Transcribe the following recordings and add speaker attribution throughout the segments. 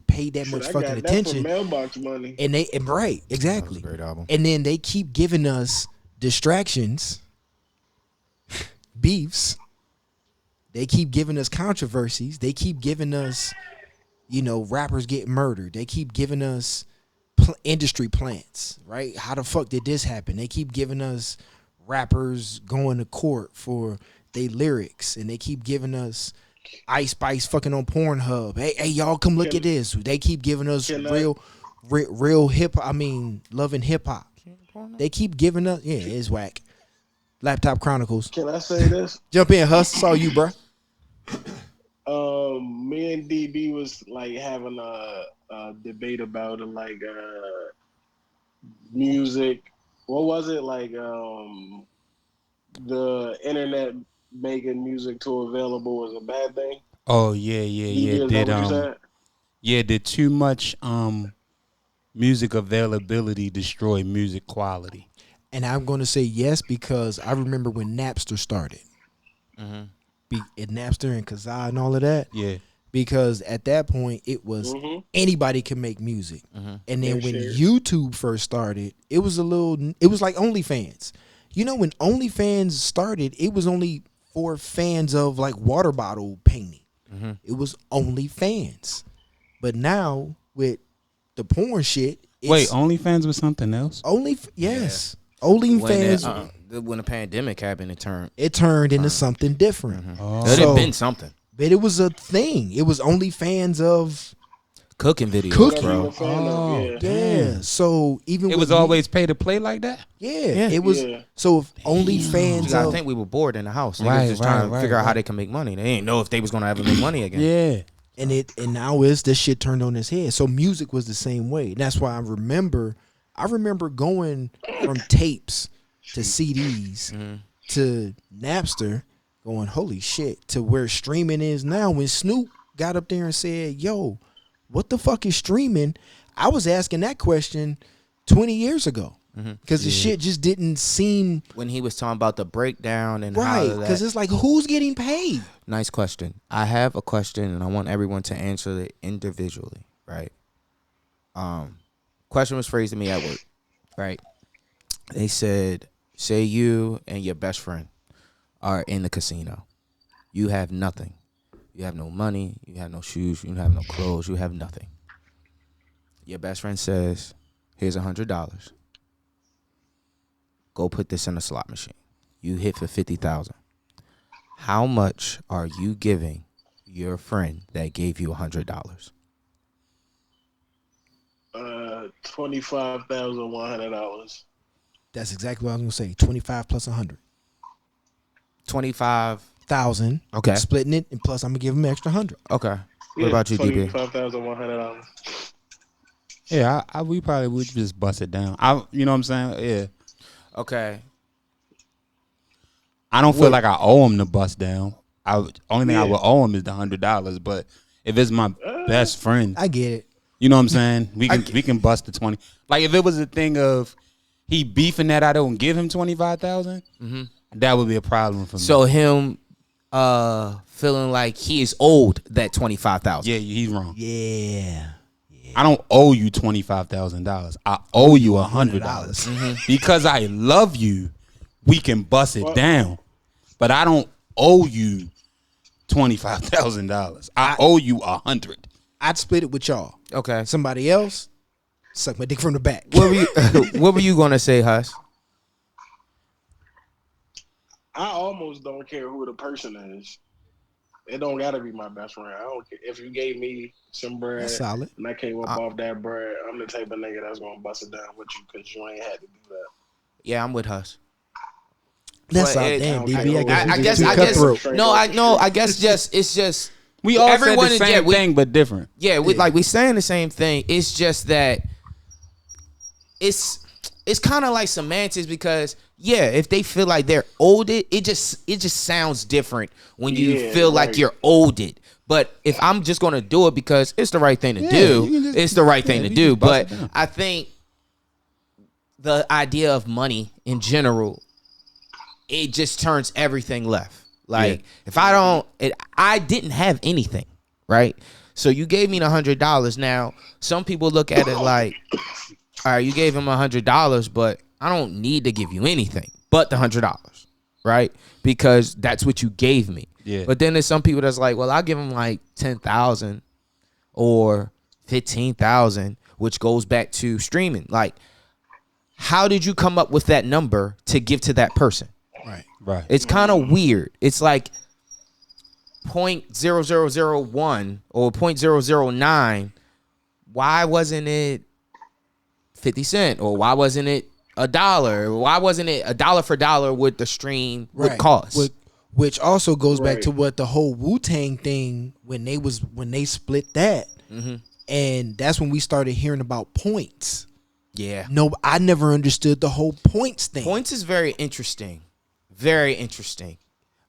Speaker 1: paid that much
Speaker 2: I
Speaker 1: fucking
Speaker 2: got
Speaker 1: attention.
Speaker 2: that for Mailbox Money.
Speaker 1: And they right, exactly.
Speaker 3: That was a great album.
Speaker 1: And then they keep giving us distractions, beefs. They keep giving us controversies. They keep giving us, rappers get murdered. They keep giving us industry plants, right? How the fuck did this happen? They keep giving us rappers going to court for their lyrics, and they keep giving us Ice Spice fucking on Pornhub. Hey, y'all come look at this. They keep giving us real hip. I mean, loving hip hop. They keep giving us. Yeah, it's whack. Laptop Chronicles.
Speaker 2: Can I say this?
Speaker 1: Jump in, Huss. Saw you, bro.
Speaker 2: Me and DB was like having a debate about it, like music. What was it like? The internet making music too available was a bad thing.
Speaker 4: Oh yeah. Did too much music availability destroy music quality?
Speaker 1: And I'm going to say yes because I remember when Napster started.
Speaker 3: Mm-hmm.
Speaker 1: Napster and Kazaa and all of that.
Speaker 4: Yeah.
Speaker 1: Because at that point it was anybody can make music.
Speaker 3: Mm-hmm.
Speaker 1: And then when YouTube first started, it was like OnlyFans. When OnlyFans started, it was only for fans of like water bottle painting.
Speaker 3: Mm-hmm.
Speaker 1: It was OnlyFans. But now with the porn shit,
Speaker 4: wait, OnlyFans was something else?
Speaker 1: Yes. OnlyFans.
Speaker 3: When the pandemic happened,
Speaker 1: it turned into something different.
Speaker 3: Mm-hmm. Oh. It had been something.
Speaker 1: But it was a thing. It was OnlyFans of
Speaker 3: cooking videos,
Speaker 1: cooking.
Speaker 3: bro.
Speaker 1: Yeah. So even
Speaker 4: it was always pay to play like that.
Speaker 1: Yeah. It was. Yeah. So if OnlyFans,
Speaker 3: I think we were bored in the house. They was just trying to figure out how they can make money. They didn't know if they was gonna ever make money again.
Speaker 4: Yeah.
Speaker 1: And now this shit turned on its head. So music was the same way. And that's why I remember going from tapes to CDs to Napster, going, holy shit, to where streaming is now. When Snoop got up there and said, yo, what the fuck is streaming? I was asking that question 20 years ago. Because the shit just didn't seem...
Speaker 3: When he was talking about the breakdown and
Speaker 1: right, because it's like, who's getting paid?
Speaker 3: Nice question. I have a question, and I want everyone to answer it individually, right? Question was phrased to me at work, right? They said, say you and your best friend are in the casino. You have nothing. You have no money. You have no shoes. You have no clothes. You have nothing. Your best friend says, here's $100. Go put this in a slot machine. You hit for $50,000. How much are you giving your friend that gave you $100?
Speaker 2: $25,100.
Speaker 1: That's exactly what I was gonna say. 25 plus 100.
Speaker 3: 25,000.
Speaker 1: Okay. Splitting it, and plus I'm gonna give him an extra 100.
Speaker 3: Okay. What about you, DB?
Speaker 2: $25,100.
Speaker 4: Yeah, we probably would just bust it down. You know what I'm saying? Yeah.
Speaker 3: Okay.
Speaker 4: I don't feel like I owe him the bust down. Only thing I would owe him is the $100. But if it's my best friend,
Speaker 1: I get it.
Speaker 4: You know what I'm saying? We can bust the 20. Like if it was a thing of he beefing that I don't give him 25,000, that would be a problem for me.
Speaker 3: So him feeling like he is owed that 25,000.
Speaker 4: Yeah, he's wrong.
Speaker 1: Yeah.
Speaker 4: I don't owe you $25,000. I owe you $100 because I love you. We can bust it down, but I don't owe you $25,000. I owe you $100.
Speaker 1: I'd split it with y'all.
Speaker 3: Okay.
Speaker 1: Somebody else, suck my dick from the back.
Speaker 3: What were you gonna say, Huss?
Speaker 2: I almost don't care who the person is. It don't gotta be my best friend. I don't care if you gave me some bread.
Speaker 1: That's solid.
Speaker 2: And I came up off that bread. I'm the type of nigga that's gonna bust it down with you because you ain't had to do that.
Speaker 3: Yeah, I'm with Huss.
Speaker 1: That's solid. Damn, DB.
Speaker 3: I guess. It's just.
Speaker 4: We all said the same thing, but different.
Speaker 3: Yeah, we saying the same thing. It's just that it's kind of like semantics because if they feel like they're owed it, it just sounds different when you feel like you're owed it. But if I'm just gonna do it because it's the right thing to do, it's the right thing to do. But I think the idea of money in general, it just turns everything left. Like if I didn't have anything, right? So you gave me the $100. Now, some people look at it like, all right, you gave him $100, but I don't need to give you anything but the $100, right? Because that's what you gave me.
Speaker 4: Yeah.
Speaker 3: But then there's some people that's like, well, I'll give him like 10,000 or 15,000, which goes back to streaming. Like, how did you come up with that number to give to that person?
Speaker 4: Right.
Speaker 3: It's kind of weird. It's like 0.0001 or 0.009. Why wasn't it 50 cents? Or why wasn't it $1? Why wasn't it $1 for dollar with the stream would cost?
Speaker 1: Which also goes back
Speaker 2: Right.
Speaker 1: to what the whole Wu-Tang thing when they split that. And that's when we started hearing about points.
Speaker 3: Yeah.
Speaker 1: No, I never understood the whole points thing.
Speaker 3: Points is very interesting. Very interesting.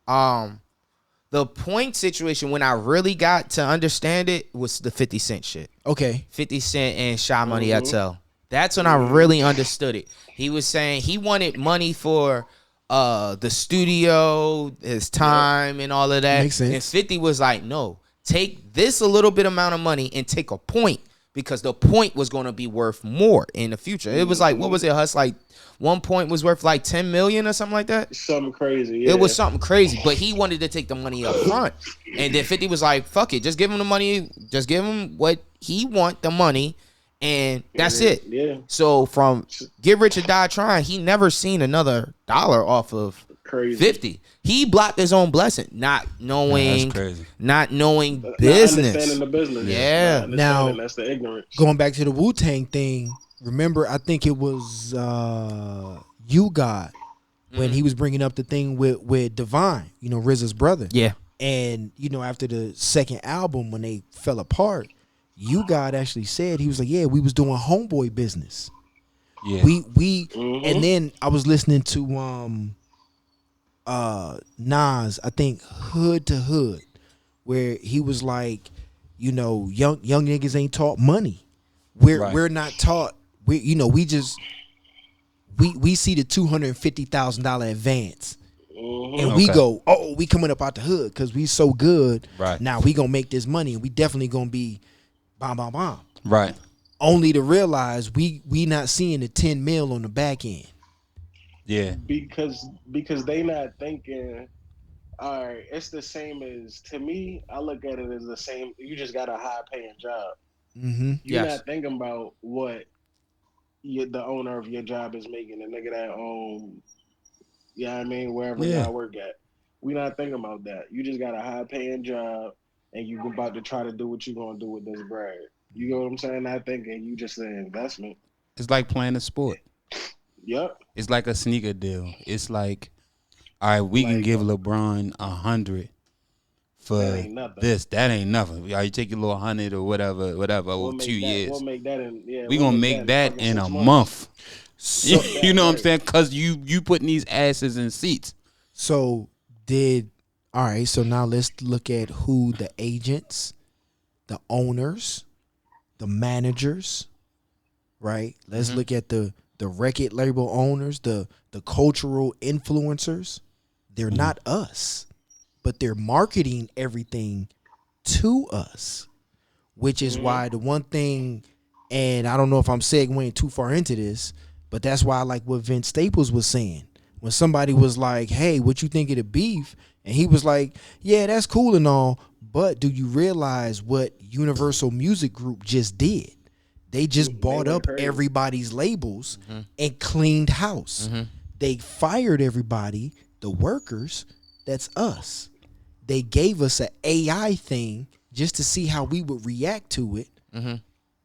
Speaker 3: The point situation, when I really got to understand it, was the 50 Cent shit.
Speaker 1: Okay.
Speaker 3: 50 Cent and Sha Money XL. That's when I really understood it. He was saying he wanted money for the studio, his time, and all of that.
Speaker 1: Makes sense.
Speaker 3: And 50 was like, no, take this a little bit amount of money and take a point, because the point was going to be worth more in the future. It was like, what was it, Huss? Like 1 point was worth like 10 million or something like that.
Speaker 2: Something crazy. Yeah.
Speaker 3: It was something crazy, but he wanted to take the money up front. And then 50 was like, fuck it, just give him the money, just give him what he want, the money, and that's it.
Speaker 2: Yeah.
Speaker 3: So from Get Rich or Die Trying, he never seen another dollar off of
Speaker 2: Crazy.
Speaker 3: 50. He blocked his own blessing, not knowing,
Speaker 4: That's crazy.
Speaker 3: not knowing
Speaker 2: Not
Speaker 3: business.
Speaker 2: understanding the business.
Speaker 3: Yeah.
Speaker 2: Not
Speaker 1: Now-
Speaker 2: understanding, that's the ignorance.
Speaker 1: Going back to the Wu-Tang thing, remember, I think it was You God when he was bringing up the thing with Divine, RZA's brother.
Speaker 3: Yeah.
Speaker 1: And, after the second album, when they fell apart, You God actually said, he was like, yeah, we was doing homeboy business.
Speaker 4: Yeah.
Speaker 1: We and then I was listening to Nas, I think Hood to Hood, where he was like, young niggas ain't taught money. We're not taught. We see the $250,000 advance, and we go, oh, we coming up out the hood because we so good.
Speaker 4: Right.
Speaker 1: Now we gonna make this money, and we definitely gonna be bomb.
Speaker 4: Right.
Speaker 1: Only to realize we not seeing the 10 mil on the back end.
Speaker 4: Yeah.
Speaker 2: Because they not thinking, all right, it's the same as, to me, I look at it as the same. You just got a high paying job.
Speaker 1: Mm-hmm.
Speaker 2: You're
Speaker 3: Yes.
Speaker 2: not thinking about what the owner of your job is making, the nigga that own, wherever y'all work at. We not thinking about that. You just got a high paying job, and you about to try to do what you gonna do with this bread. You know what I'm saying? Not thinking you just an investment.
Speaker 4: It's like playing a sport.
Speaker 2: Yep.
Speaker 4: It's like a sneaker deal. It's like, all right, we can give LeBron 100 for
Speaker 2: That ain't nothing.
Speaker 4: this. That ain't nothing. Y'all, you take your little 100 or whatever, over
Speaker 2: make
Speaker 4: 2
Speaker 2: that-
Speaker 4: years.
Speaker 2: We'll make that in. Yeah,
Speaker 4: We
Speaker 2: we'll
Speaker 4: gonna make that
Speaker 2: fucking
Speaker 4: in
Speaker 2: 6
Speaker 4: a
Speaker 2: months.
Speaker 4: month.
Speaker 1: So,
Speaker 4: You know what I'm
Speaker 2: Right.
Speaker 4: saying? Cause you putting these asses in seats.
Speaker 1: so now let's look at who the agents, the owners, the managers, right? Let's look at the record label owners, the cultural influencers. They're not us, but they're marketing everything to us, which is why the one thing, and I don't know if I'm segueing too far into this, but that's why I like what Vince Staples was saying. When somebody was like, hey, what you think of the beef? And he was like, yeah, that's cool and all, but do you realize what Universal Music Group just did? They just bought
Speaker 2: went
Speaker 1: up
Speaker 2: crazy.
Speaker 1: everybody's labels and cleaned house. They fired everybody, the workers, that's us. They gave us an AI thing just to see how we would react to it,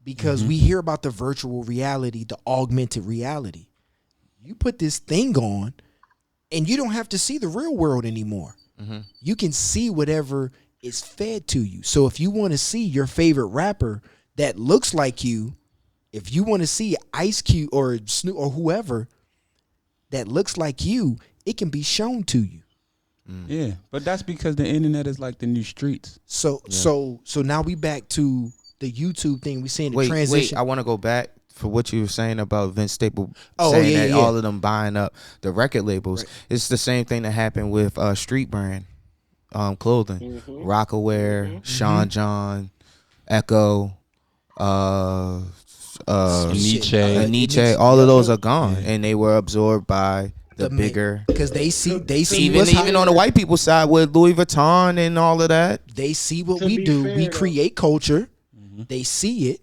Speaker 1: because we hear about the virtual reality, the augmented reality. You put this thing on and you don't have to see the real world anymore. You can see whatever is fed to you. So if you want to see your favorite rapper that looks like you, if you want to see Ice Cube or Snoop or whoever that looks like you, it can be shown to you.
Speaker 4: Yeah, but that's because the internet is like the new streets.
Speaker 1: So now we back to the YouTube thing. We saying the
Speaker 3: Wait,
Speaker 1: transition.
Speaker 3: I want to go back for what you were saying about Vince Staples
Speaker 1: Oh,
Speaker 3: saying
Speaker 1: yeah,
Speaker 3: that
Speaker 1: yeah.
Speaker 3: all of them buying up the record labels.
Speaker 1: Right.
Speaker 3: It's the same thing that happened with Street Brand clothing, Rockaware, Sean John, Echo,
Speaker 4: Nietzsche.
Speaker 3: all of those are gone, and they were absorbed by the bigger.
Speaker 1: Because they see
Speaker 3: Even on the white people side with Louis Vuitton and all of that.
Speaker 1: They see what
Speaker 2: To
Speaker 1: we
Speaker 2: be
Speaker 1: do.
Speaker 2: fair,
Speaker 1: We
Speaker 2: though.
Speaker 1: create culture. They see it,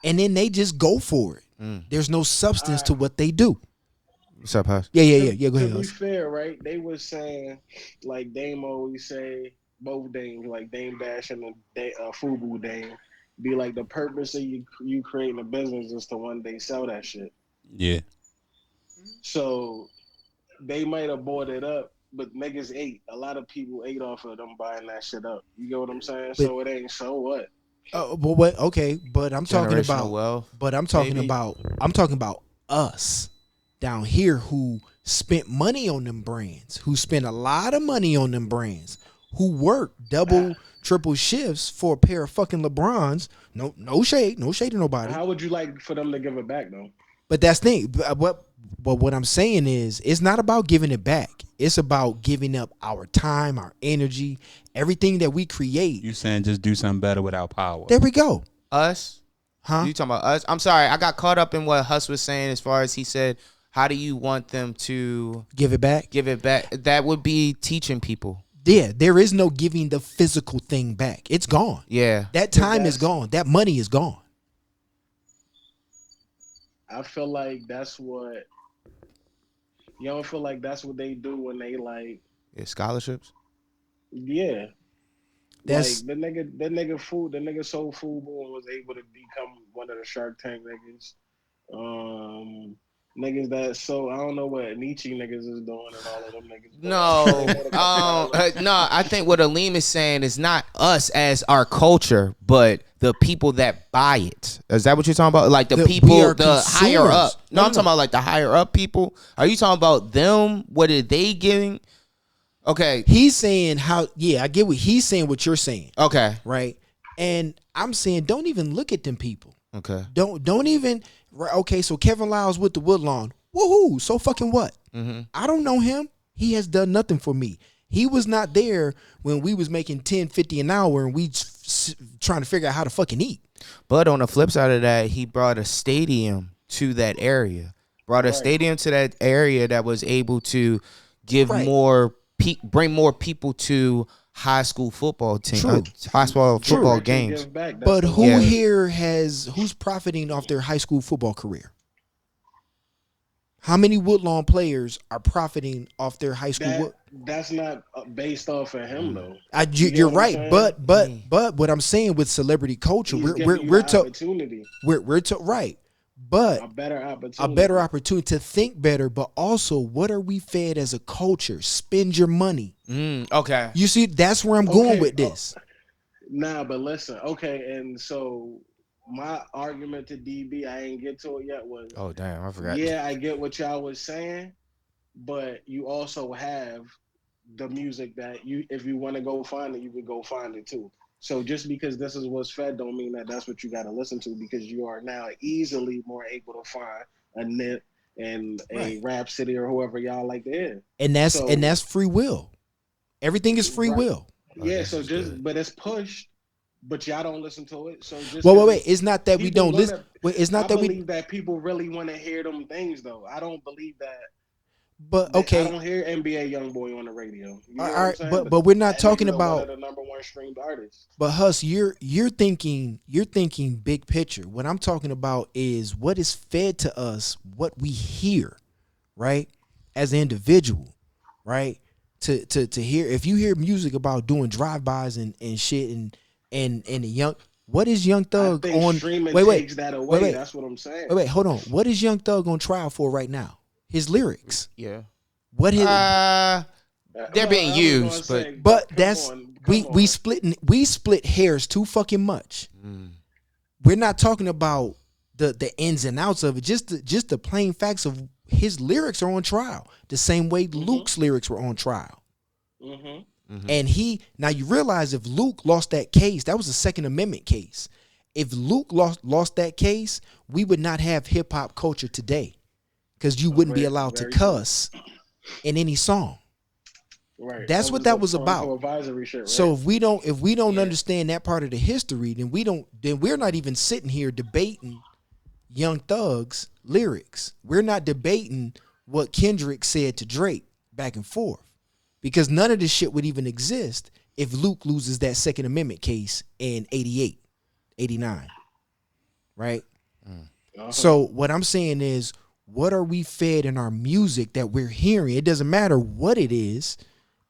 Speaker 1: and then they just go for it. There's no substance to what they do.
Speaker 3: What's up, Hush?
Speaker 1: Yeah. Go
Speaker 2: To
Speaker 1: ahead.
Speaker 2: be
Speaker 1: Hus.
Speaker 2: fair, right? They was saying, like Dame always say, both Dames, like Dame Dash and the Fubu Dame, be like the purpose of you creating a business is to one day sell that shit.
Speaker 4: Yeah.
Speaker 2: So they might have bought it up, but niggas ate. A lot of people ate off of them buying that shit up. You get what I'm saying? So it ain't so what.
Speaker 1: But what? Okay, but I'm talking
Speaker 3: Generational
Speaker 1: about.
Speaker 3: wealth.
Speaker 1: But I'm talking
Speaker 3: maybe.
Speaker 1: about. I'm talking about us down here who spent money on them brands, who spent a lot of money on them brands, who worked double, triple shifts for a pair of fucking LeBrons. No shade to nobody.
Speaker 2: How would you like for them to give it back though?
Speaker 1: But that's the thing. But what I'm saying is, it's not about giving it back. It's about giving up our time, our energy, everything that we create.
Speaker 4: You saying just do something better without power.
Speaker 1: There we go.
Speaker 3: Us?
Speaker 1: Huh?
Speaker 3: You talking about us? I'm sorry, I got caught up in what Huss was saying as far as he said, how do you want them to
Speaker 1: Give it back.
Speaker 3: give it back? That would be teaching people.
Speaker 1: Yeah, there is no giving the physical thing back. It's gone.
Speaker 3: Yeah.
Speaker 1: That time is gone. That money is gone.
Speaker 2: I feel like that's what you don't feel like that's what they do when they like
Speaker 3: Scholarships?
Speaker 2: yeah.
Speaker 1: That's
Speaker 2: like the nigga sold Fubu and was able to become one of the Shark Tank niggas. Niggas that so I don't know what Nietzsche niggas is doing and all of them niggas.
Speaker 3: No, I think what Aleem is saying is not us as our culture, but the people that buy it. Is that what you're talking about? Like the
Speaker 1: We
Speaker 3: people,
Speaker 1: are
Speaker 3: the higher
Speaker 1: consumers.
Speaker 3: up. No, I'm talking about like the higher up people. Are you talking about them? What are they getting? Okay.
Speaker 1: he's saying how. Yeah, I get what he's saying. What you're saying,
Speaker 3: Okay.
Speaker 1: right? And I'm saying, don't even look at them people.
Speaker 3: Okay.
Speaker 1: Don't even. Right, okay, so Kevin Lyles with the Woodlawn. Woohoo! So fucking what?
Speaker 3: Mm-hmm.
Speaker 1: I don't know him. He has done nothing for me. He was not there when we was making $10.50 an hour and we trying to figure out how to fucking eat.
Speaker 3: But on the flip side of that, he brought a stadium to that area. Brought a stadium to that area that was able to give
Speaker 1: Right.
Speaker 3: bring more people to high school football team,
Speaker 1: True.
Speaker 3: high school football
Speaker 2: Give
Speaker 3: games.
Speaker 2: back, that's
Speaker 1: But
Speaker 2: the-
Speaker 1: who
Speaker 3: Yeah.
Speaker 1: here who's profiting off their high school football career? How many Woodlawn players are profiting off their high school?
Speaker 2: that's not based off of him though.
Speaker 1: You're
Speaker 2: what I'm
Speaker 1: right,
Speaker 2: saying?
Speaker 1: but what I'm saying with celebrity culture,
Speaker 2: He's
Speaker 1: we're
Speaker 2: giving you
Speaker 1: we're
Speaker 2: the
Speaker 1: to
Speaker 2: opportunity,
Speaker 1: right, but
Speaker 2: a better opportunity,
Speaker 1: a better opportunity to think better, but also what are we fed as a culture? Spend your money.
Speaker 3: Okay.
Speaker 1: You see, that's where I'm going
Speaker 2: Okay,
Speaker 1: with this.
Speaker 2: Nah, but listen, okay, and so my argument to DB, I ain't get to it yet, was
Speaker 3: Oh damn, I forgot.
Speaker 2: yeah, I get what y'all was saying, but you also have the music that if you want to go find it, you can go find it too. So just because this is what's fed don't mean that that's what you got to listen to, because you are now easily more able to find a Nip and a Rhapsody or whoever y'all like to hear.
Speaker 1: And that's free will. Everything is free
Speaker 2: Right.
Speaker 1: will.
Speaker 2: Yeah,
Speaker 3: this
Speaker 2: so
Speaker 3: is
Speaker 2: just
Speaker 3: good.
Speaker 2: but it's pushed, but y'all don't listen to it. So just
Speaker 1: Wait. It's not that we
Speaker 2: people
Speaker 1: don't listen.
Speaker 2: wanna-
Speaker 1: It's not
Speaker 2: I
Speaker 1: that we.
Speaker 2: believe that people really want to hear them things though. I don't believe that.
Speaker 1: But
Speaker 2: I
Speaker 1: okay,
Speaker 2: don't hear NBA YoungBoy on the radio. You know
Speaker 1: all
Speaker 2: what I'm
Speaker 1: right.
Speaker 2: saying?
Speaker 1: But we're not
Speaker 2: that
Speaker 1: talking
Speaker 2: nigga one
Speaker 1: about.
Speaker 2: of the number one streamed artists.
Speaker 1: But Huss, you're thinking big picture. What I'm talking about is what is fed to us, what we hear, right? As an individual, right? To hear, if you hear music about doing drive-bys and shit and the young, what is Young
Speaker 2: I
Speaker 1: Thug
Speaker 2: think
Speaker 1: on?
Speaker 2: streaming
Speaker 1: Wait,
Speaker 2: takes that away.
Speaker 1: wait.
Speaker 2: That's what I'm saying.
Speaker 1: Wait, hold on. What is Young Thug on trial for right now? His lyrics.
Speaker 3: Yeah.
Speaker 1: What his?
Speaker 3: They're being
Speaker 2: I was
Speaker 3: used,
Speaker 2: gonna
Speaker 3: but-
Speaker 2: say,
Speaker 1: But
Speaker 2: come
Speaker 1: that's
Speaker 2: on,
Speaker 1: we
Speaker 2: come on.
Speaker 1: split hairs too fucking much. We're not talking about the ins and outs of it. Just the plain facts of his lyrics are on trial. The same way Luke's lyrics were on trial.
Speaker 2: Mhm.
Speaker 1: And now you realize if Luke lost that case, that was a Second Amendment case. If Luke lost that case, we would not have hip hop culture today, because you wouldn't be allowed to
Speaker 2: very true.
Speaker 1: cuss in any song.
Speaker 2: Right.
Speaker 1: That's what that was
Speaker 2: the
Speaker 1: about.
Speaker 2: advisory shit, right?
Speaker 1: So if we don't understand that part of the history, then we're not even sitting here debating Young Thug's lyrics. We're not debating what Kendrick said to Drake back and forth, because none of this shit would even exist if Luke loses that Second Amendment case in 88, 89, right? So what I'm saying is, what are we fed in our music that we're hearing? It doesn't matter what it is,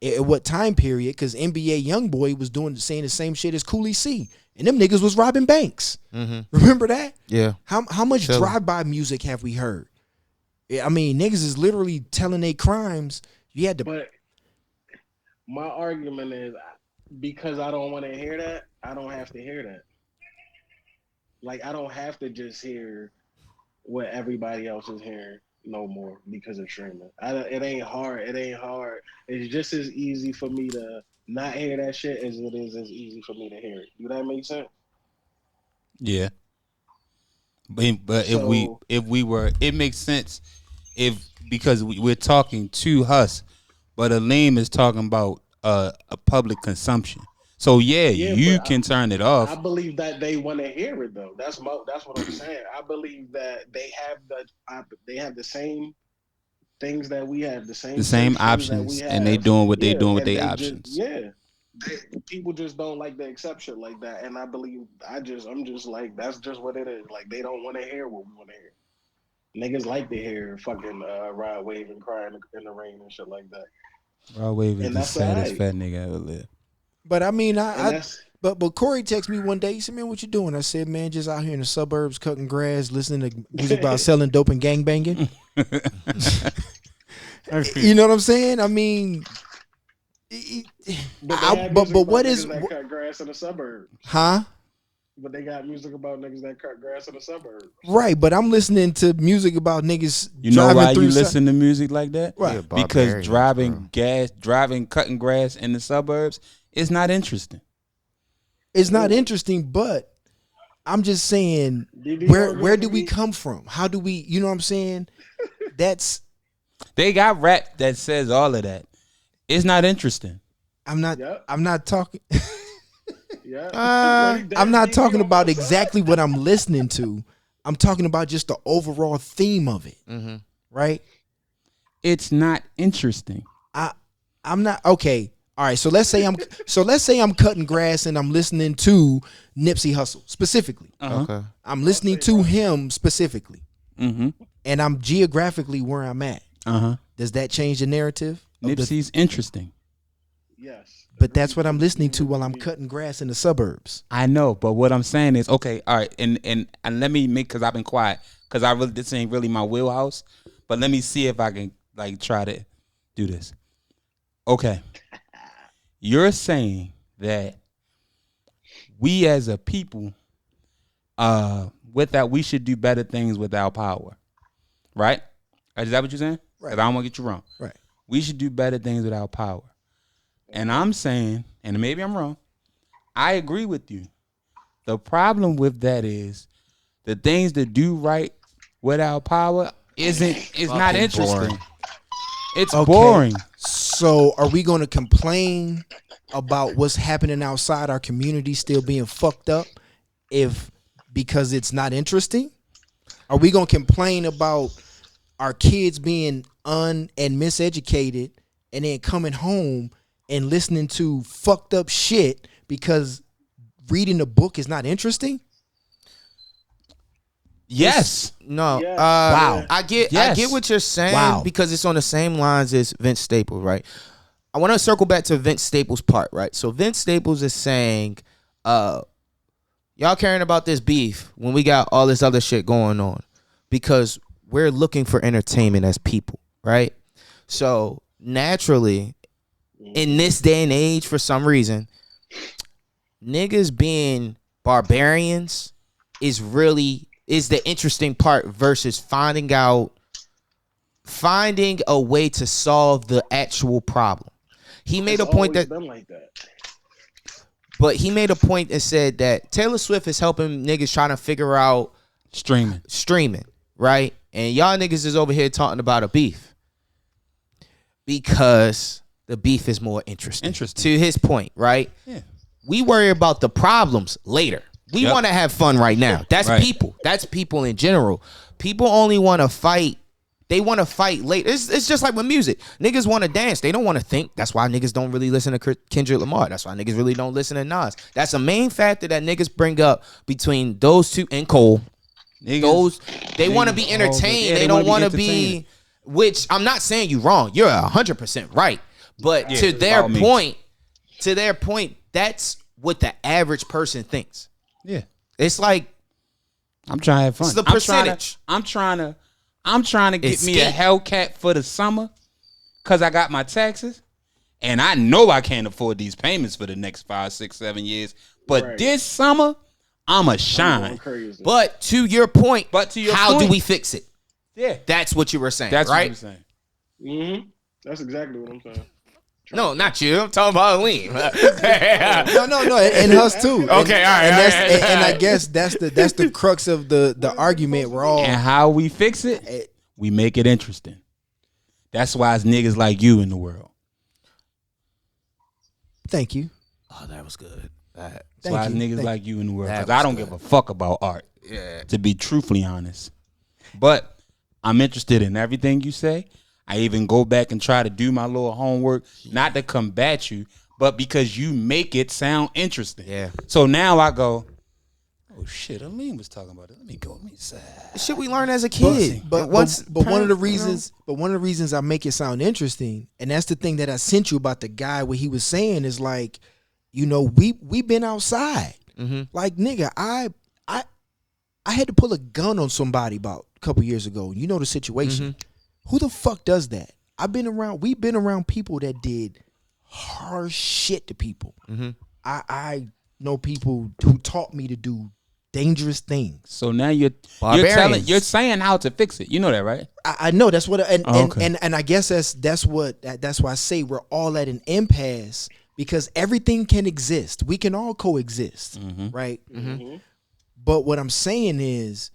Speaker 1: at what time period, because NBA YoungBoy was saying the same shit as Cooley C, and them niggas was robbing banks. Remember that?
Speaker 3: Yeah.
Speaker 1: How much drive-by music have we heard? I mean, niggas is literally telling their crimes. You had to.
Speaker 2: But my argument is, because I don't want to hear that, I don't have to hear that. Like, I don't have to just hear what everybody else is hearing no more because of streaming. It ain't hard. It's just as easy for me to not hear that shit as it is as easy for me to hear it. Do that make sense?
Speaker 4: Yeah. But if we were, it makes sense because we're talking to us, but Aleem is talking about a public consumption. So you can turn it off.
Speaker 2: I believe that they want to hear it though. That's what I'm saying. I believe that they have the same things that we have, the same
Speaker 4: options, and they doing what they doing with their options.
Speaker 2: People just don't like to accept shit like that, and I believe I'm just like, that's just what it is. Like, they don't want to hear what we want to hear. Niggas like to hear fucking Rod Wave and crying in the rain and shit like that.
Speaker 4: Rod Wave is the saddest fat nigga ever lived.
Speaker 1: But I mean, but Corey texted me one day. He said, "Man, what you doing?" I said, "Man, just out here in the suburbs cutting grass, listening to music about selling dope and gangbanging." You know what I'm saying? I mean, but what is
Speaker 2: that cut grass in the suburbs?
Speaker 1: Huh?
Speaker 2: But they got music about niggas that cut grass in the suburbs.
Speaker 1: Right, but I'm listening to music about niggas.
Speaker 4: You know why you listen to music like that?
Speaker 1: Right.
Speaker 4: Because cutting grass in the suburbs is not interesting.
Speaker 1: It's not interesting, but I'm just saying, where do we come from? How do we, you know what I'm saying?
Speaker 4: They got rap that says all of that. It's not interesting.
Speaker 1: I'm not talking.
Speaker 2: Yeah.
Speaker 1: I'm not talking about exactly what I'm listening to. I'm talking about just the overall theme of it.
Speaker 3: Mm-hmm.
Speaker 1: Right?
Speaker 4: It's not interesting.
Speaker 1: I'm not okay. All right, so let's say I'm cutting grass and I'm listening to Nipsey Hussle specifically.
Speaker 3: Okay.
Speaker 1: I'm listening to him specifically.
Speaker 4: Mm-hmm.
Speaker 1: And I'm geographically where I'm at. Does that change the narrative?
Speaker 4: Nipsey's interesting.
Speaker 2: Yes.
Speaker 1: But that's what I'm listening to while I'm cutting grass in the suburbs.
Speaker 4: I know, but what I'm saying is, okay, all right, and let me make, because I've been quiet, because this ain't really my wheelhouse, but let me see if I can like try to do this. Okay. You're saying that we as a people, with that, we should do better things with our power, right? Is that what you're saying?
Speaker 1: Right.
Speaker 4: 'Cause I don't want to get you wrong.
Speaker 1: Right.
Speaker 4: We should do better things with our power. And I'm saying, and maybe I'm wrong, I agree with you. The problem with that is the things that do right with our power is not interesting.
Speaker 3: Boring.
Speaker 4: It's boring.
Speaker 1: So are we going to complain about what's happening outside our community still being fucked up because it's not interesting? Are we going to complain about our kids being and miseducated and then coming home and listening to fucked up shit because reading a book is not interesting?
Speaker 4: Yes.
Speaker 3: No.
Speaker 2: Yeah.
Speaker 1: Wow.
Speaker 3: I get what you're saying because it's on the same lines as Vince Staples, right? I want to circle back to Vince Staples' part, right? So Vince Staples is saying, y'all caring about this beef when we got all this other shit going on because we're looking for entertainment as people, right? So naturally, in this day and age, for some reason, niggas being barbarians is the interesting part versus finding a way to solve the actual problem. He made a point that,
Speaker 2: like that.
Speaker 3: but he made a point and said that Taylor Swift is helping niggas trying to figure out streaming, right? And y'all niggas is over here talking about a beef because the beef is more interesting.
Speaker 4: Interesting.
Speaker 3: To his point, right?
Speaker 4: Yeah.
Speaker 3: We worry about the problems later. We
Speaker 4: Yep.
Speaker 3: want to have fun right now. That's
Speaker 4: Right.
Speaker 3: people. That's people in general. People only want to fight. They want to fight later. It's just like with music. Niggas want to dance. They don't want to think. That's why niggas don't really listen to Kendrick Lamar. That's why niggas really don't listen to Nas. That's a main factor that niggas bring up between those two and Cole.
Speaker 4: Niggas,
Speaker 3: They want to
Speaker 4: niggas
Speaker 3: be
Speaker 4: all-
Speaker 3: entertained.
Speaker 4: yeah,
Speaker 3: they
Speaker 4: they
Speaker 3: don't
Speaker 4: wanna
Speaker 3: want to
Speaker 4: be
Speaker 3: be.
Speaker 4: entertained.
Speaker 3: Which I'm not saying you wrong. You're 100% right. But
Speaker 4: Yeah,
Speaker 3: to their
Speaker 4: by all
Speaker 3: point, that's what the average person thinks.
Speaker 4: Yeah.
Speaker 3: It's like
Speaker 4: I'm trying to have fun.
Speaker 3: It's the
Speaker 4: I'm
Speaker 3: percentage.
Speaker 4: trying to get
Speaker 3: It's
Speaker 4: me a
Speaker 3: skate.
Speaker 4: Hellcat for the summer because I got my taxes. And I know I can't afford these payments for the next 5, 6, 7 years. But
Speaker 2: Right.
Speaker 4: this summer, I'ma
Speaker 2: I'm
Speaker 4: shine.
Speaker 2: going crazy.
Speaker 3: But to your point, how do
Speaker 4: point.
Speaker 3: we fix it?
Speaker 4: Yeah.
Speaker 3: That's what you were saying,
Speaker 4: That's
Speaker 3: right?
Speaker 4: what I'm saying.
Speaker 2: Mm-hmm. That's exactly what I'm saying.
Speaker 3: No, not you. I'm talking about Lean.
Speaker 1: No, and us too.
Speaker 3: Okay, all right,
Speaker 1: And, that's,
Speaker 3: all right,
Speaker 1: and
Speaker 3: all
Speaker 1: I
Speaker 3: right.
Speaker 1: guess that's the crux of the argument. We're all
Speaker 4: And how we fix it, we make it interesting. That's why it's niggas like you in the world.
Speaker 1: thank you.
Speaker 3: Oh, that was good.
Speaker 4: That's
Speaker 1: Thank
Speaker 4: why it's
Speaker 1: you.
Speaker 4: niggas
Speaker 1: Thank
Speaker 4: like you in the world.
Speaker 3: That
Speaker 4: Because I
Speaker 3: was
Speaker 4: don't
Speaker 3: good.
Speaker 4: give a fuck about art,
Speaker 3: Yeah.
Speaker 4: to be truthfully honest. But I'm interested in everything you say. I even go back and try to do my little homework, not to combat you, but because you make it sound interesting.
Speaker 3: Yeah.
Speaker 4: So now I go, oh shit, Aline was talking about it. Let me go. Let me say.
Speaker 3: Shit we learned as a kid.
Speaker 1: But one of the reasons I make it sound interesting, and that's the thing that I sent you about the guy, what he was saying is like, you know, we been outside. Like nigga, I had to pull a gun on somebody about a couple years ago. You know the situation. Who the fuck does that? We've been around people that did harsh shit to people. I know people who taught me to do dangerous things.
Speaker 4: So now you're saying how to fix it. You know that, right?
Speaker 1: I know that's what and
Speaker 4: Okay.
Speaker 1: and I guess that's why I say we're all at an impasse because everything can exist. We can all coexist, right? But what I'm saying is,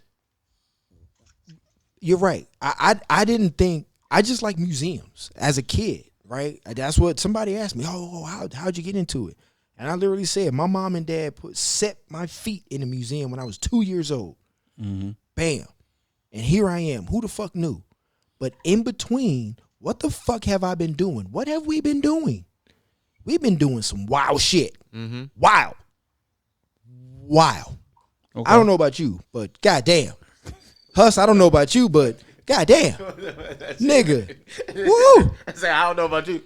Speaker 1: you're right. I didn't think I just like museums as a kid, right? That's what somebody asked me. Oh, how'd you get into it? And I literally said my mom and dad set my feet in a museum when I was 2 years old. Bam. And here I am. Who the fuck knew? But in between, what the fuck have I been doing? What have we been doing? We've been doing some wild shit. Wild.
Speaker 4: Okay.
Speaker 1: I don't know about you, but goddamn. Huss, I don't know about you, but goddamn. Nigga. Woo.
Speaker 3: I say I don't know about you.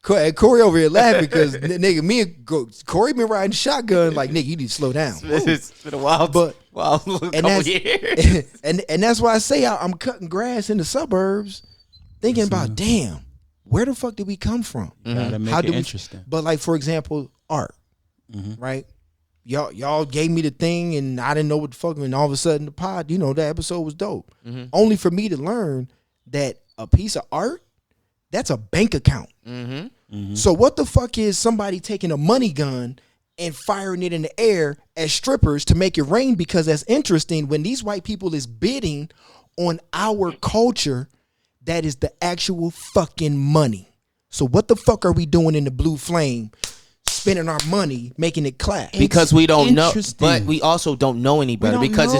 Speaker 1: Corey over here laughing because nigga, me and Corey been riding shotgun like nigga, you need to slow down.
Speaker 3: It's been a while,
Speaker 1: But-
Speaker 3: couple
Speaker 1: that's
Speaker 3: years.
Speaker 1: and that's why I say I'm cutting grass in the suburbs, thinking about damn, where the fuck did we come from?
Speaker 4: Gotta make
Speaker 1: How
Speaker 4: it
Speaker 1: did we-
Speaker 4: interesting.
Speaker 1: But like for example, art, right? Y'all gave me the thing and I didn't know what the fuck, and all of a sudden the pod, you know, that episode was dope. Only for me to learn that a piece of art, that's a bank account. So what the fuck is somebody taking a money gun and firing it in the air as strippers to make it rain because that's interesting when these white people is bidding on our culture that is the actual fucking money. So what the fuck are we doing in the blue flame? Spending our money, making it clap.
Speaker 3: Because we don't know,
Speaker 4: interesting.
Speaker 3: but we also don't know any better
Speaker 4: don't
Speaker 3: because
Speaker 4: know.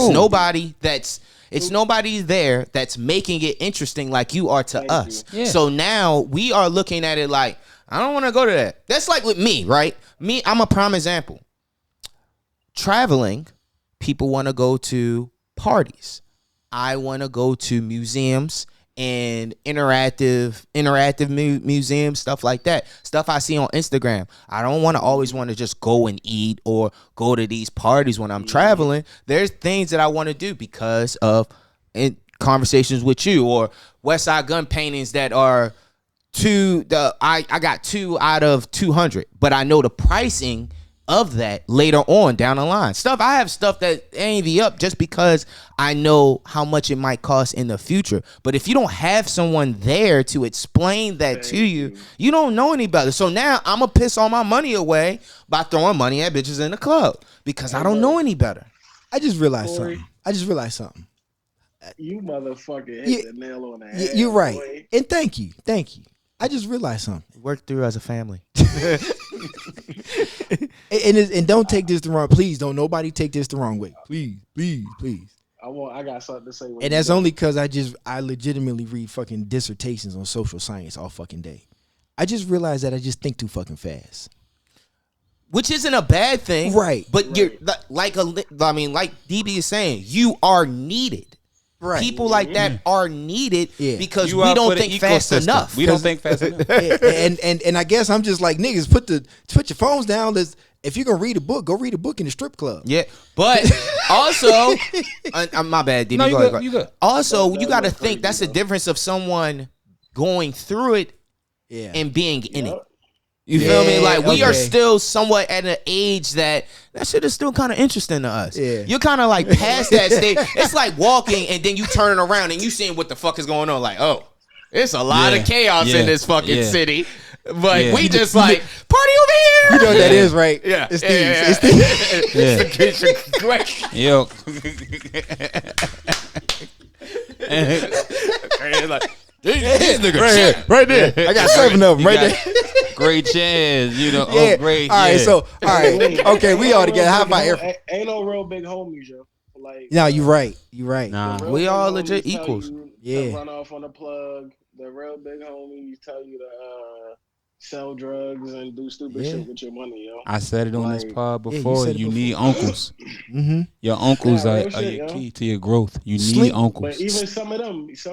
Speaker 3: it's nobody there that's making it interesting like you are to us.
Speaker 4: you. Yeah.
Speaker 3: So now we are looking at it like, I don't want to go to that. That's like with me, right? I'm a prime example. Traveling, people want to go to parties. I want to go to museums and interactive museums, stuff like that. Stuff I see on Instagram. I don't always want to just go and eat or go to these parties when I'm traveling. There's things that I want to do because of conversations with you or West Side Gun paintings that are I got 2 out of 200, but I know the pricing of that later on down the line. I have stuff that ain't even up just because I know how much it might cost in the future. But if you don't have someone there to explain that to you, you don't know any better. So now I'm gonna piss all my money away by throwing money at bitches in the club because I don't know any better.
Speaker 1: I just realized
Speaker 2: Corey.
Speaker 1: something.
Speaker 2: You motherfucker hit
Speaker 1: Yeah,
Speaker 2: the nail on the head.
Speaker 1: You're right.
Speaker 2: boy.
Speaker 1: And thank you. I just realized something.
Speaker 3: Work through as a family.
Speaker 1: And don't take this the wrong. Please don't nobody take this the wrong way. Please.
Speaker 2: I got something to say.
Speaker 1: And that's only because I legitimately read fucking dissertations on social science all fucking day. I just realized that I just think too fucking fast.
Speaker 3: Which isn't a bad thing,
Speaker 1: Right.
Speaker 3: But you're like DB is saying, you are needed.
Speaker 1: Right.
Speaker 3: People like that are needed because
Speaker 4: You
Speaker 3: we
Speaker 4: are
Speaker 3: don't
Speaker 4: for the
Speaker 3: think fast
Speaker 4: ecosystem.
Speaker 3: enough.
Speaker 4: We don't think fast enough.
Speaker 1: and I guess I'm just like, niggas, put your phones down. If you're gonna read a book, go read a book in the strip club.
Speaker 3: Yeah, but also, my bad, DB.
Speaker 4: No, you
Speaker 3: go
Speaker 4: good.
Speaker 3: ahead.
Speaker 4: You good.
Speaker 3: Also, you got to
Speaker 2: that's
Speaker 3: think
Speaker 2: crazy,
Speaker 3: that's the
Speaker 2: though.
Speaker 3: difference of someone going through it
Speaker 1: Yeah.
Speaker 3: and being in it.
Speaker 2: Yup.
Speaker 3: You feel me?
Speaker 1: Yeah,
Speaker 3: Like we are
Speaker 1: okay.
Speaker 3: still somewhat at an age that shit is still kind of interesting to us.
Speaker 1: Yeah.
Speaker 3: You're kind of like past that stage. It's like walking and then you turning around and you seeing what the fuck is going on. Like, oh, it's a lot
Speaker 4: Yeah,
Speaker 3: of chaos
Speaker 4: yeah,
Speaker 3: in this fucking
Speaker 4: yeah.
Speaker 3: city. But
Speaker 4: Yeah.
Speaker 3: we just like party over here.
Speaker 1: You know what that is, right?
Speaker 3: Yeah,
Speaker 1: It's
Speaker 3: yeah,
Speaker 1: thieves.
Speaker 3: yeah.
Speaker 1: It's thieves.
Speaker 4: Yo.
Speaker 3: Like, this nigga
Speaker 1: Right
Speaker 3: shit.
Speaker 1: here, right there. I got 7 of them right there.
Speaker 4: Great chance, you know.
Speaker 1: Yeah.
Speaker 4: Oh, great.
Speaker 1: All right,
Speaker 4: yeah.
Speaker 1: so all right, okay, we all together. How about
Speaker 2: Ain't no real big homies, yo. Like,
Speaker 1: No, you're right. You're right.
Speaker 4: Nah.
Speaker 2: the real
Speaker 3: We
Speaker 2: big
Speaker 3: all
Speaker 2: homies
Speaker 3: legit
Speaker 2: tell
Speaker 3: equals.
Speaker 2: you
Speaker 1: Yeah.
Speaker 2: to run off on the plug. The real big homies tell you to sell drugs and do stupid
Speaker 1: Yeah.
Speaker 2: shit with your money, yo.
Speaker 4: I said it on this
Speaker 2: Like-
Speaker 4: pod
Speaker 1: Yeah, you
Speaker 4: before.
Speaker 1: said it
Speaker 4: You
Speaker 1: before.
Speaker 4: need uncles.
Speaker 1: Mm-hmm.
Speaker 4: Your uncles
Speaker 2: Nah,
Speaker 4: are
Speaker 2: real shit,
Speaker 4: your
Speaker 2: yo.
Speaker 4: key to your growth. You need
Speaker 1: Slink-
Speaker 4: uncles.
Speaker 2: But even some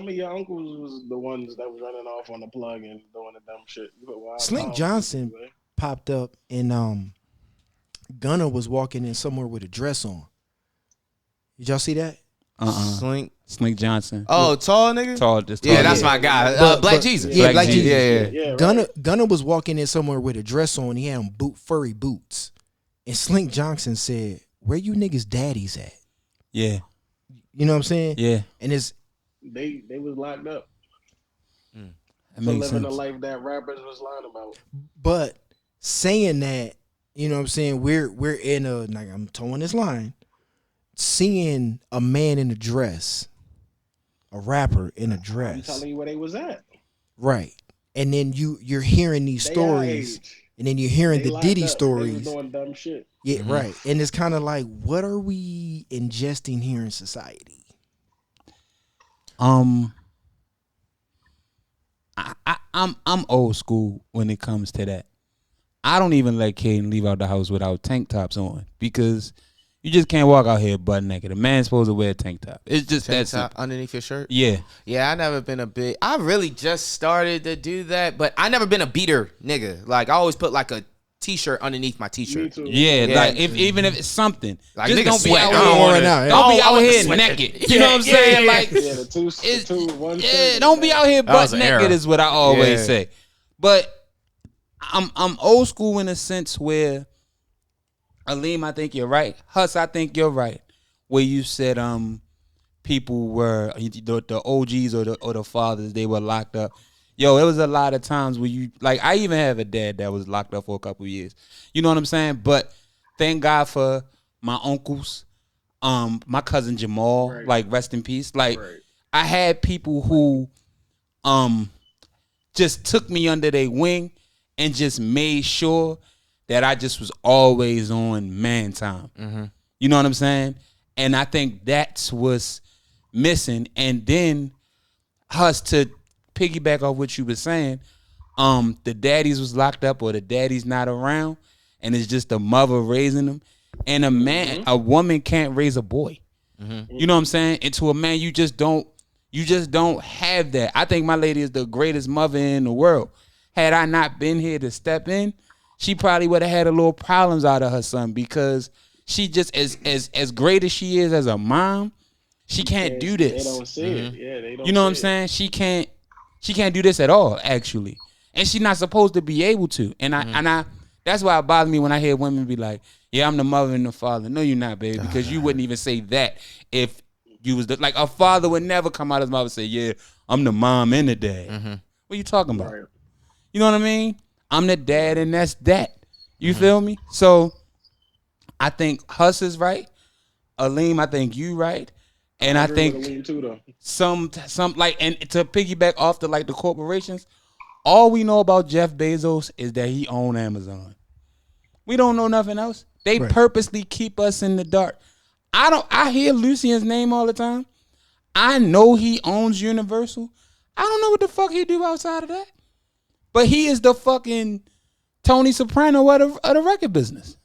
Speaker 2: of your uncles was the ones that was running off on the plug and doing the dumb shit.
Speaker 1: Slink Johnson popped up and Gunna was walking in somewhere with a dress on. Did y'all see that?
Speaker 3: Slink.
Speaker 4: Slink Johnson.
Speaker 3: Oh, tall nigga.
Speaker 4: Tall, just tall.
Speaker 3: Yeah, that's
Speaker 1: yeah.
Speaker 3: my guy.
Speaker 1: But-
Speaker 3: Black
Speaker 1: but-
Speaker 3: Jesus.
Speaker 1: Yeah, Black
Speaker 4: Jesus.
Speaker 1: Jesus.
Speaker 3: Yeah.
Speaker 2: Yeah,
Speaker 1: Gunna was walking in somewhere with a dress on. He had on furry boots. And Slink Johnson said, "Where you niggas daddies at?"
Speaker 4: Yeah,
Speaker 1: You know what I'm saying?
Speaker 4: yeah.
Speaker 1: And it's
Speaker 2: They was locked up
Speaker 4: That
Speaker 2: for
Speaker 4: makes
Speaker 2: living
Speaker 4: sense.
Speaker 2: the life that rappers was lying about.
Speaker 1: but saying that, you know what I'm saying, we're in a, like, I'm towing this line. Seeing a man in a dress, a rapper in a
Speaker 2: I'm
Speaker 1: dress.
Speaker 2: telling you where they was at.
Speaker 1: Right. And then you're hearing these
Speaker 2: They our
Speaker 1: stories,
Speaker 2: age.
Speaker 1: and then you're hearing
Speaker 2: They
Speaker 1: the
Speaker 2: locked
Speaker 1: Diddy
Speaker 2: up. They
Speaker 1: stories.
Speaker 2: was doing dumb shit.
Speaker 1: Yeah, right. And it's kind of like, what are we ingesting here in society?
Speaker 4: I'm old school when it comes to that. I don't even let Caden leave out the house without tank tops on because you just can't walk out here butt naked. A man's supposed to wear a tank top. It's just
Speaker 3: Tank
Speaker 4: that
Speaker 3: top
Speaker 4: simple.
Speaker 3: underneath your shirt.
Speaker 4: Yeah,
Speaker 3: Yeah, I never been a big. I really just started to do that, but I never been a beater nigga. Like I always put like a t-shirt underneath my
Speaker 2: Me
Speaker 3: t-shirt.
Speaker 2: too.
Speaker 4: yeah.
Speaker 3: Yeah.
Speaker 4: Like even if it's something,
Speaker 3: Like,
Speaker 4: just
Speaker 3: nigga
Speaker 4: don't be
Speaker 3: sweat.
Speaker 4: out
Speaker 3: I don't
Speaker 4: here.
Speaker 3: wanna-
Speaker 1: right now, yeah.
Speaker 4: Don't be
Speaker 3: I
Speaker 4: out
Speaker 3: want to
Speaker 4: here
Speaker 3: sweat.
Speaker 4: naked. You know what I'm saying? Like
Speaker 2: Yeah, the two, one.
Speaker 4: yeah,
Speaker 2: shirt.
Speaker 4: don't be out here butt
Speaker 3: was an
Speaker 4: naked
Speaker 3: era.
Speaker 4: is what I always
Speaker 3: Yeah.
Speaker 4: say. But I'm old school in a sense where Aleem, I think you're right. Huss, I think you're right. Where you said people were the OGs or the fathers, they were locked up. Yo, it was a lot of times where you like I even have a dad that was locked up for a couple of years. You know what I'm saying? But thank God for my uncles, my cousin Jamal,
Speaker 2: Right.
Speaker 4: like rest in peace. Like
Speaker 2: Right.
Speaker 4: I had people who just took me under their wing and just made sure that I just was always on man time. You know what I'm saying? And I think that's what's missing. And then us to piggyback off what you were saying, the daddies was locked up or the daddy's not around, and it's just a mother raising them. And a woman can't raise a boy. You know what I'm saying? And to a man, you just don't have that. I think my lady is the greatest mother in the world. Had I not been here to step in, she probably would have had a little problems out of her son because she just as great as she is as a mom, she can't do this.
Speaker 2: They don't see it. Yeah, they don't.
Speaker 4: You know what I'm
Speaker 2: see
Speaker 4: saying? She can't do this at all, actually. And she's not supposed to be able to. And I that's why it bothers me when I hear women be like, yeah, I'm the mother and the father. No, you're not, baby, because you wouldn't even say that if you was like a father would never come out of his mouth and say, yeah, I'm the mom and the dad. What you talking about?
Speaker 2: Right.
Speaker 4: You know what I mean? I'm the dad and that's that. You feel me? So I think Huss is right. Aleem, I think you right. And I
Speaker 2: agree with
Speaker 4: think
Speaker 2: Aleem too, though.
Speaker 4: some like, and to piggyback off the like the corporations, All we know about Jeff Bezos is that he owned Amazon. We don't know nothing else. They
Speaker 1: Right.
Speaker 4: purposely keep us in the dark. I hear Lucian's name all the time. I know he owns Universal. I don't know what the fuck he do outside of that. But he is the fucking Tony Soprano of the record business.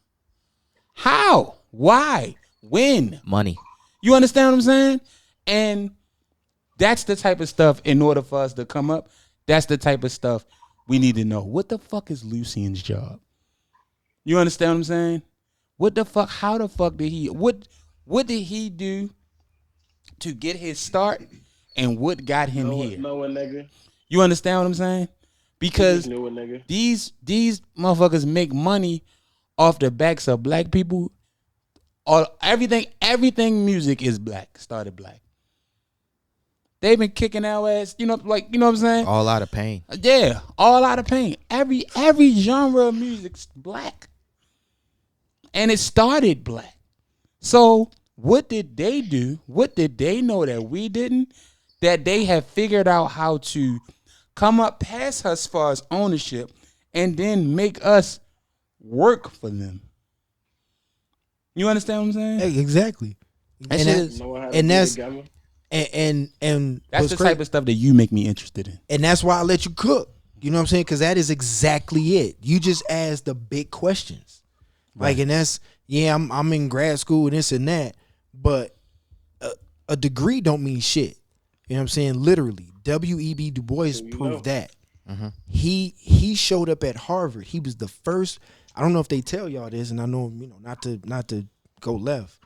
Speaker 4: How? Why? When?
Speaker 3: Money.
Speaker 4: You understand what I'm saying? And that's the type of stuff, in order for us to come up, that's the type of stuff we need to know. What the fuck is Lucian's job? You understand what I'm saying? What the fuck? How the fuck did he? What did he do to get his start? And what got him here?
Speaker 2: Know a nigga.
Speaker 4: You understand what I'm saying? Because
Speaker 2: Knew a nigga.
Speaker 4: these motherfuckers make money off the backs of black people. Everything music is black. Started black. They've been kicking our ass, you know what I'm saying?
Speaker 3: All out of pain.
Speaker 4: Yeah, all out of pain. Every genre of music's black. And it started black. So what did they do? What did they know that we didn't? That they have figured out how to come up past us as far as ownership and then make us work for them. You understand what I'm saying?
Speaker 1: Hey, exactly.
Speaker 3: That
Speaker 1: And
Speaker 3: shit
Speaker 1: that-
Speaker 3: is-
Speaker 2: Know how to
Speaker 1: and
Speaker 2: be
Speaker 1: that's
Speaker 2: together.
Speaker 1: and
Speaker 4: That's
Speaker 1: what's
Speaker 4: the
Speaker 1: crazy-
Speaker 4: type of stuff that you make me interested in.
Speaker 1: and that's why I let you cook. You know what I'm saying? Because that is exactly it. You just ask the big questions, like, and that's I'm in grad school and this and that, but a degree don't mean shit. You know what I'm saying? Literally, W.E.B. Du Bois proved that. He showed up at Harvard. He was the first. I don't know if they tell y'all this, and I know not to go left,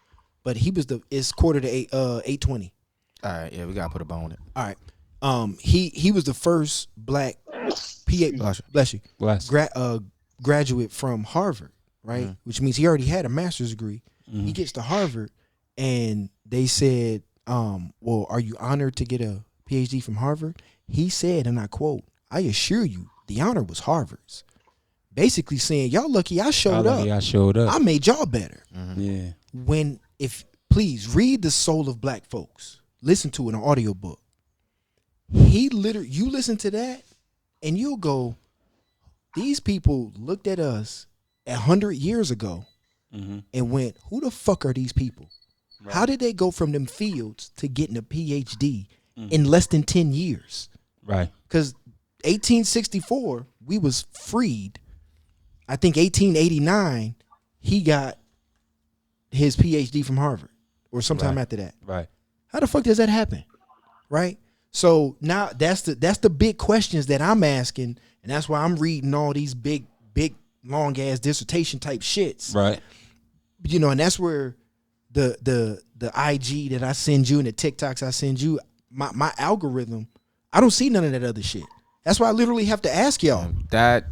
Speaker 1: but he was it's 8:20.
Speaker 3: All right, yeah, we gotta put a bone on it.
Speaker 1: All right. He was the first black bless you
Speaker 4: Bless.
Speaker 1: graduate from Harvard, right? Which means he already had a master's degree. He gets to Harvard, and they said, "Well, are you honored to get a PhD from Harvard?" He said, and I quote, "I assure you, the honor was Harvard's." Basically saying, "Y'all lucky I showed up.
Speaker 4: I showed up.
Speaker 1: I made y'all better."
Speaker 4: Yeah.
Speaker 1: If please read The Soul of Black Folks, listen to an audiobook. You listen to that and you'll go, these people looked at us 100 years ago and went, who the fuck are these people? Right. How did they go from them fields to getting a PhD in less than 10 years?
Speaker 4: Right.
Speaker 1: Because 1864, we was freed. I think 1889, he got his PhD from Harvard or sometime after that.
Speaker 4: Right.
Speaker 1: How the fuck does that happen? Right? So now that's the big questions that I'm asking, and that's why I'm reading all these big long ass dissertation type shits.
Speaker 4: Right.
Speaker 1: And that's where the IG that I send you and the TikToks I send you, my algorithm, I don't see none of that other shit. That's why I literally have to ask y'all.
Speaker 3: That